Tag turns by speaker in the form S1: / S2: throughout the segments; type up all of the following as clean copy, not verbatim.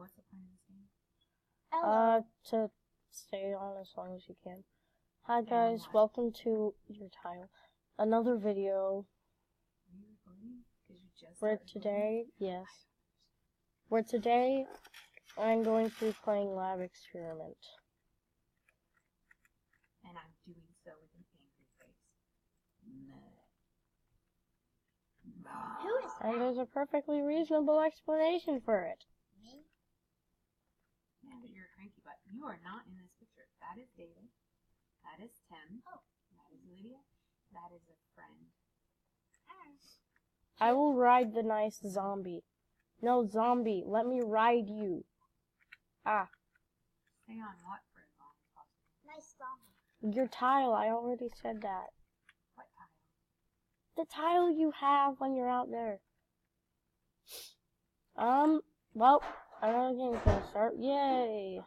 S1: what's the point of this game?
S2: To stay on as long as you can. Hi guys, welcome to your Tiole. Another video.
S1: Are you recording? Because you just
S2: Where today, yes. Where today, I'm going to be playing Lab Experiment.
S1: And I'm doing so with an angry face.
S3: Who is that?
S2: And there's a perfectly reasonable explanation for it.
S3: Me?
S1: Yeah, but you're a cranky butt. You are not in this picture. That is David. That is Tim.
S3: Oh.
S1: That is Lydia. That is a friend.
S2: I will ride the nice zombie. No, zombie, let me ride you. Ah.
S1: Stay on what for as long as possible?
S3: Nice zombie.
S2: Your tile, I already said that.
S1: What tile?
S2: The tile you have when you're out there. Well, another game's gonna start. Yay!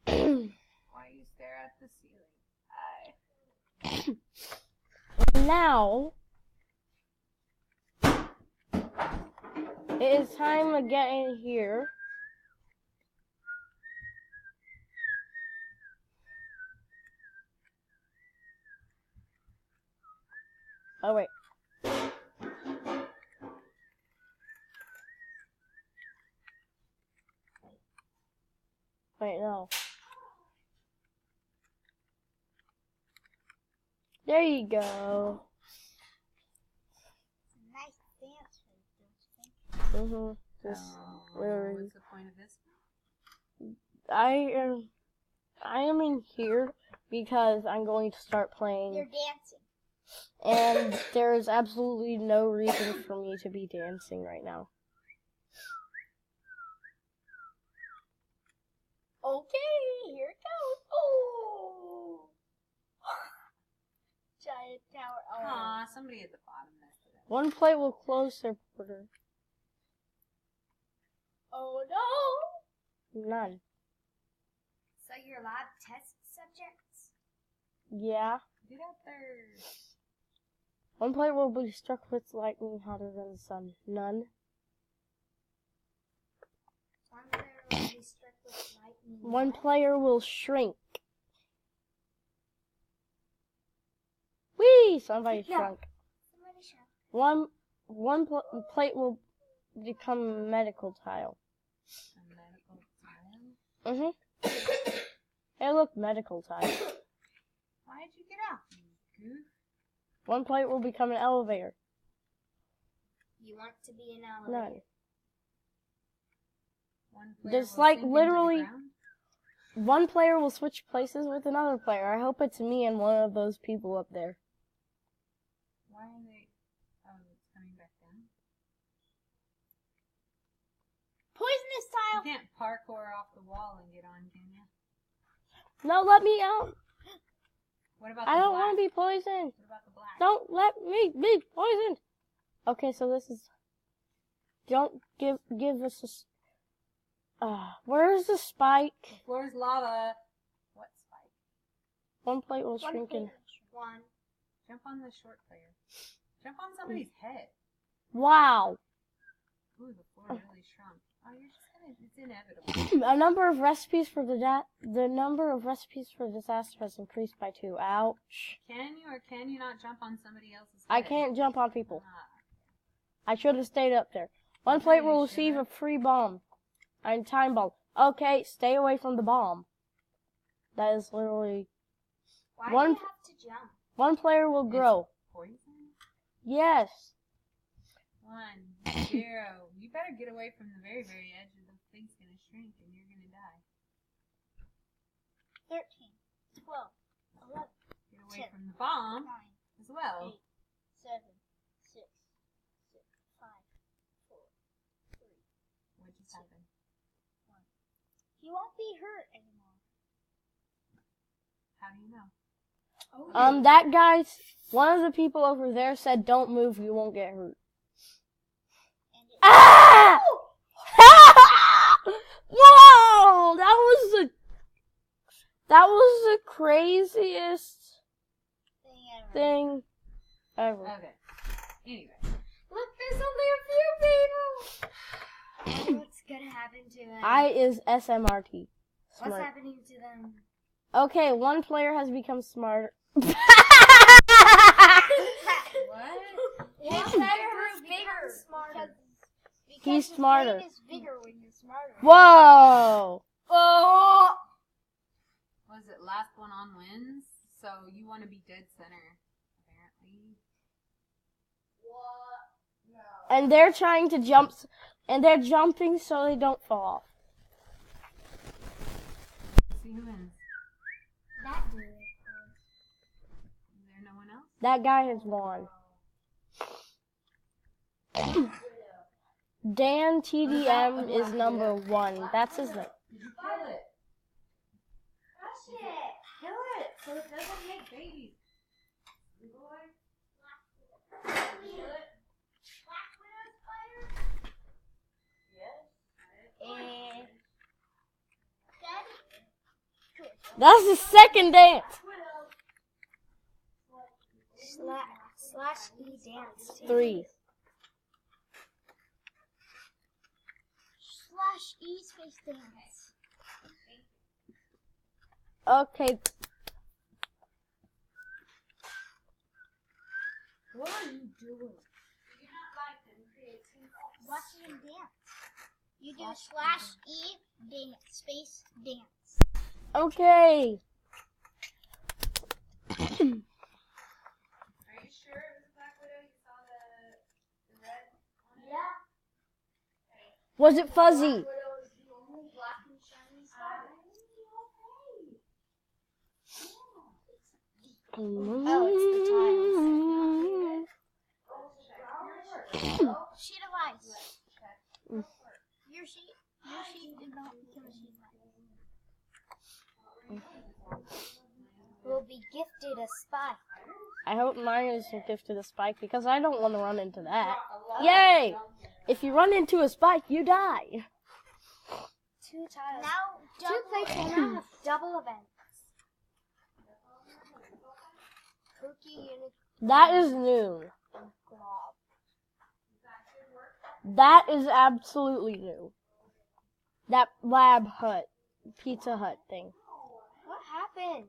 S1: Why you stare at the ceiling?
S2: Now, it is time to get in here. Oh, wait. Wait, no. There you go.
S3: Nice dance, don't you think?
S2: This
S1: What's the point of this?
S2: I am in here because I'm going to start playing.
S3: You're dancing.
S2: And there is absolutely no reason for me to be dancing right now.
S3: Okay, here it goes. Oh! Giant tower. Oh.
S1: Aw, somebody at the bottom messed it up.
S2: One plate will close their border.
S3: Oh no!
S2: None.
S3: So your lab test subjects?
S2: Yeah.
S1: Get up there.
S2: One plate will be struck with lightning hotter than the sun. None.
S3: One player will be struck with lightning.
S2: One player will shrink. Whee! Somebody
S3: No.
S2: shrunk.
S3: Somebody shot.
S2: One plate will become a medical tile.
S1: A medical tile?
S2: Hey, look, medical tile.
S1: Why did you get out, you goof?
S2: One plate will become an elevator.
S3: You want to be an elevator?
S2: None.
S1: One player
S2: There's
S1: will
S2: like
S1: sink into
S2: literally
S1: the ground?
S2: one player will switch places with another player. I hope it's me and one of those people up there.
S1: Why are they... Oh, it's coming back down?
S3: Poisonous
S1: You
S3: tile.
S1: can't parkour off the wall and get on, can you?
S2: No, let me out.
S1: What about the
S2: I don't
S1: black?
S2: want to be poisoned.
S1: What about the black?
S2: Don't let me be poisoned. Okay, so this is. Don't give us a. Where's the spike?
S1: The floor's lava. What spike?
S2: One plate will shrink in.
S3: One.
S1: Jump on the short player. Jump on somebody's head.
S2: Wow.
S1: Ooh, the floor really shrunk. Oh, you're just gonna... It's inevitable.
S2: The number of recipes for disaster has increased by 2. Ouch.
S1: Can you or can you not jump on somebody else's head?
S2: I can't jump on people.
S1: Ah.
S2: I should have stayed up there. One
S1: Yeah,
S2: plate
S1: you
S2: will receive a
S1: should've.
S2: free bomb. And time bomb. Okay, stay away from the bomb. That is literally.
S3: Why
S2: One-
S3: do you have to jump?
S2: One player will grow.
S1: Poison?
S2: Yes.
S1: 1, 0. You better get away from the very, very edge of the thing's gonna shrink and you're gonna die.
S3: 13, 12, 11,
S1: Get away
S3: 10,
S1: from the bomb
S3: 9,
S1: as well.
S3: 8, 7, 6, 5, 4, 3.
S1: What just happened?
S3: He won't be hurt anymore.
S1: How do you know?
S3: Oh,
S2: That guy, one of the people over there said, "Don't move, you won't get hurt."
S3: and it
S2: Ah! Whoa! That was the craziest
S3: thing ever.
S2: thing ever.
S1: Okay. Anyway.
S3: Look, there's only a few people. What's gonna happen to them?
S2: I is SMRT.
S3: What's
S2: Smart.
S3: happening to them?
S2: Okay, one player has become smarter.
S1: What?
S3: One player who's bigger.
S2: He's smarter.
S3: Is bigger when you're smarter.
S2: Whoa!
S3: Oh!
S1: Was it last one on wins? So you want to be dead center, apparently.
S2: And they're trying to jump, and they're jumping so they don't fall off.
S1: Let's see who wins.
S3: That dude.
S1: Is there no one else?
S2: That guy has won. Dan TDM is number 1. That's his name.
S1: Did you kill it? Kill it so it doesn't make babies.
S2: That's the second dance.
S3: Slash E dance.
S2: 3.
S3: Slash E space dance.
S2: Okay.
S3: What are you doing? Watching him dance. You do slash E dance space dance.
S2: Okay.
S1: Are you sure it was Black Widow? You saw the red on it?
S3: Yeah.
S2: Was it fuzzy?
S3: Oh, it's the tiles. Sheet of ice. Your sheet did not become a sheet of ice. Will be gifted a spike.
S2: I hope mine isn't gifted a spike because I don't want to run into that. Yay! If you run into a spike, you die.
S3: 2 tiles. Now, 2 plates will now have double events. Cookie unit.
S2: That is new.
S3: Glob.
S2: That is absolutely new. That lab hut, Pizza Hut thing.
S3: What happened?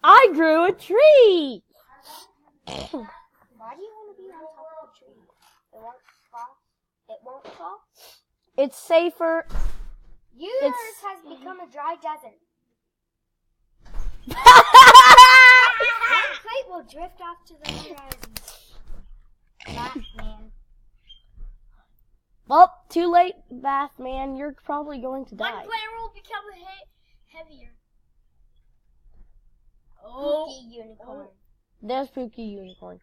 S2: I grew a tree!
S3: Why do you want to be on top of the tree? It won't fall. It won't fall.
S2: It's safer.
S3: Yours has become a dry desert. One plate will drift off to the horizon. Batman.
S2: Well, too late, Bathman. You're probably going to die.
S3: One player will become heavier. Spooky unicorn.
S2: There's Pookie Unicorn.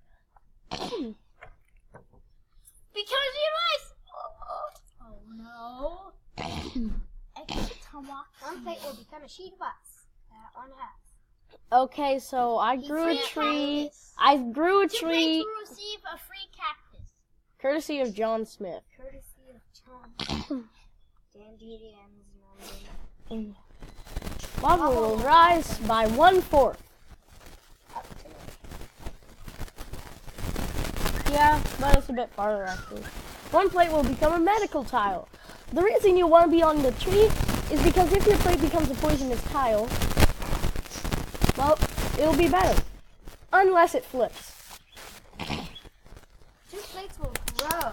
S3: Because you ice. Oh no. One plate will become a sheet of ice. That one has.
S2: Okay, so I grew a tree. I grew a
S3: 2
S2: tree.
S3: plates will receive a free cactus.
S2: Courtesy of John Smith.
S3: Courtesy of John. Dan DDM's number.
S2: Lava will rise by 1/4. Yeah, but it's a bit farther actually. One plate will become a medical tile. The reason you want to be on the tree is because if your plate becomes a poisonous tile, well, it'll be better. Unless it flips.
S3: 2 plates will grow.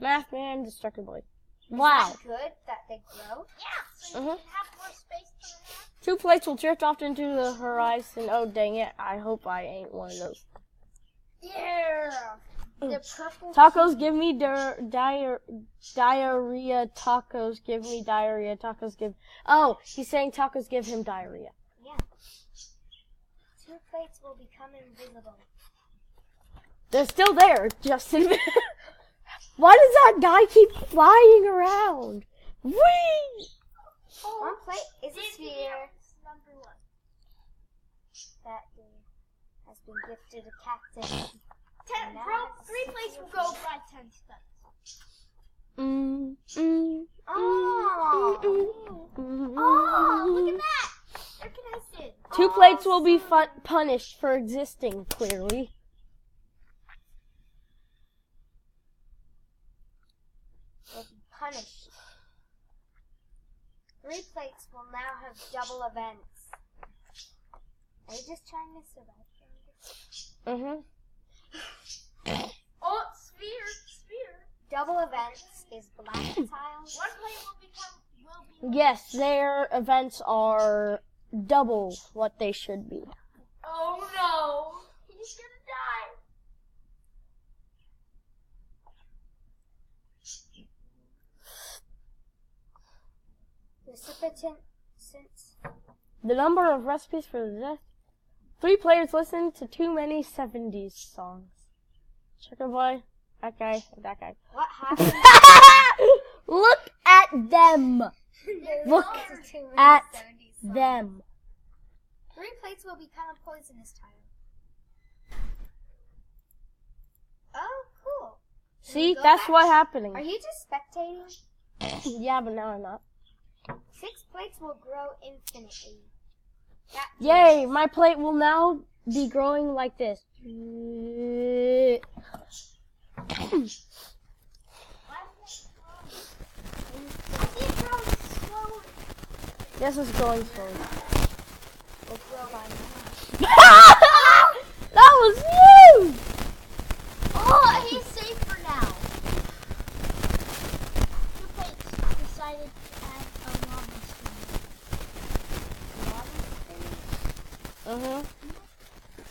S2: Math man, destructively.
S3: Is
S2: Wow.
S3: that good that they grow? Yeah, so you
S2: Mhm.
S3: can have more space to run.
S2: 2 plates will drift off into the horizon. Oh, dang it. I hope I ain't one of those.
S3: Yeah. The purple
S2: Tacos give me diarrhea. Tacos give me diarrhea. Tacos give... Oh, he's saying tacos give him diarrhea.
S3: Yeah. 2 plates will become invisible.
S2: They're still there, Justin. Why does that guy keep flying around? Whee!
S3: 1 plate is a sphere. Number 1. That has been gifted a cactus. 3 plates will go by 10 steps. Oh, look at that! They're connected.
S2: 2 plates will be punished for existing, clearly.
S3: punished. 3 plates will now have double events. Are you just trying to survive?
S4: Oh, sphere.
S3: Double events is black tiles.
S4: One plate will be.
S2: Yes, their events are double what they should be.
S4: Oh no! He's gonna die.
S3: Recipients.
S2: The number of recipes for the death. 3 players listen to too many 70s songs. Sugar boy, that guy, that guy.
S3: What happened?
S2: Look at them. Look at them.
S3: 3 plates will become a poisonous tile. Oh, cool.
S2: See,
S3: go
S2: that's
S3: back?
S2: what's happening.
S3: Are you just spectating?
S2: Yeah, but now I'm not.
S3: 6 plates will grow infinitely.
S2: Yay, my plate will now be growing like this. This is growing slowly.
S3: Will grow by now.
S2: That was huge!
S4: Oh, he's safe for now. 2 plates decided to add a lava stream.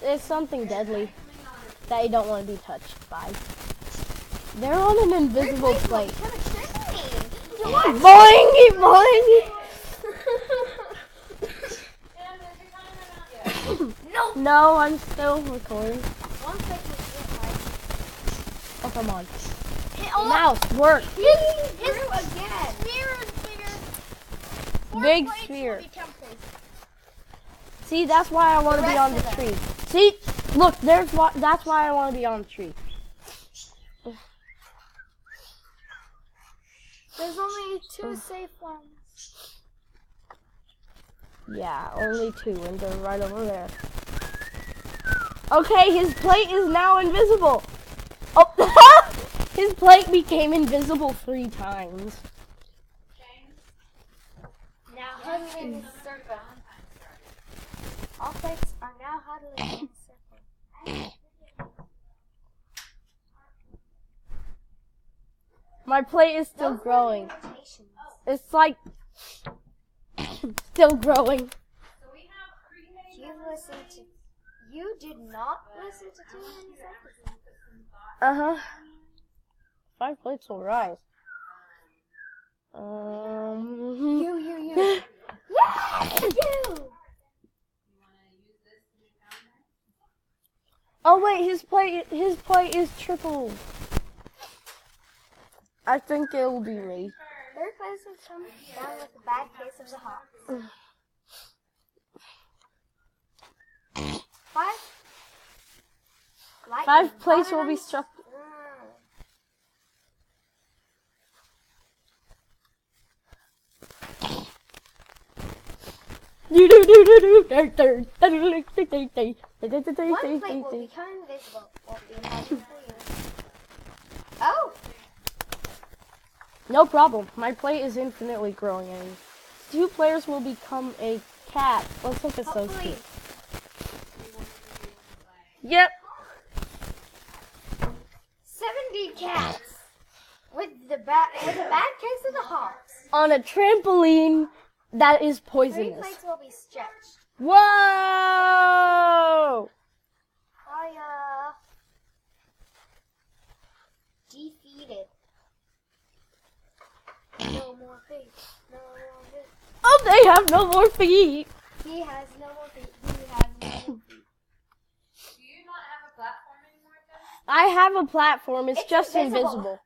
S2: It's something deadly that you don't want to be touched by. They're on an invisible plate. Boing! Boing! No, I'm still recording.
S3: One plate will get like.
S2: Oh, come on.
S4: Oh,
S2: Mouse, work.
S3: His grew again.
S4: sphere is bigger. 4
S2: Big
S4: plates
S2: sphere.
S4: will become plates.
S2: See, that's why I want to be on the tree. See, look, that's why I want to be on the tree.
S3: There's only 2 safe ones.
S2: Yeah, only 2, and they're right over there. Okay, his plate is now invisible. Oh, his plate became invisible 3 times.
S3: Now huddling in a circle. All plates are now huddling in a circle.
S2: My plate is still
S3: Those were the
S2: growing.
S3: invitations.
S2: It's like still growing.
S3: You did not listen to too many seconds.
S2: 5 plates will rise.
S3: You.
S2: Yeah,
S3: You!
S2: Oh wait, his plate is triple. I think it'll be me.
S3: 3rd place has come down with a bad case of the hops.
S2: 5 plates will be struck.
S3: One plate will become invisible. Won't be impossible for you. Oh!
S2: No problem. My plate is infinitely growing. And 2 players will become a cat. Let's look at those
S3: Hopefully.
S2: 2. Yep.
S3: 70 cats! With a bad case of the hops.
S2: On a trampoline that is
S3: 3
S2: poisonous.
S3: plates will be stretched.
S2: Whoa!
S3: Fire! Defeated. No more feet. No more feet.
S2: Oh, they have no more feet.
S3: He has no more feet. He has no more feet.
S1: Do you not have a platform anymore, then?
S2: I have a platform. It's just
S3: invisible.
S2: invisible.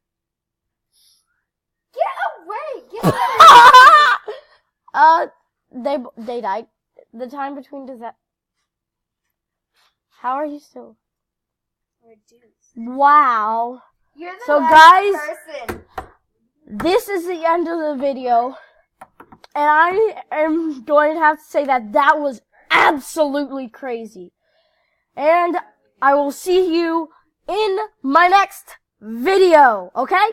S3: Get away! Get away!
S2: They died. The time between does that. How are you still?
S3: Reduce.
S2: Wow.
S3: You're the
S2: So,
S3: last
S2: guys,
S3: person.
S2: This is the end of the video. And I am going to have to say that that was absolutely crazy. And I will see you in my next video, okay?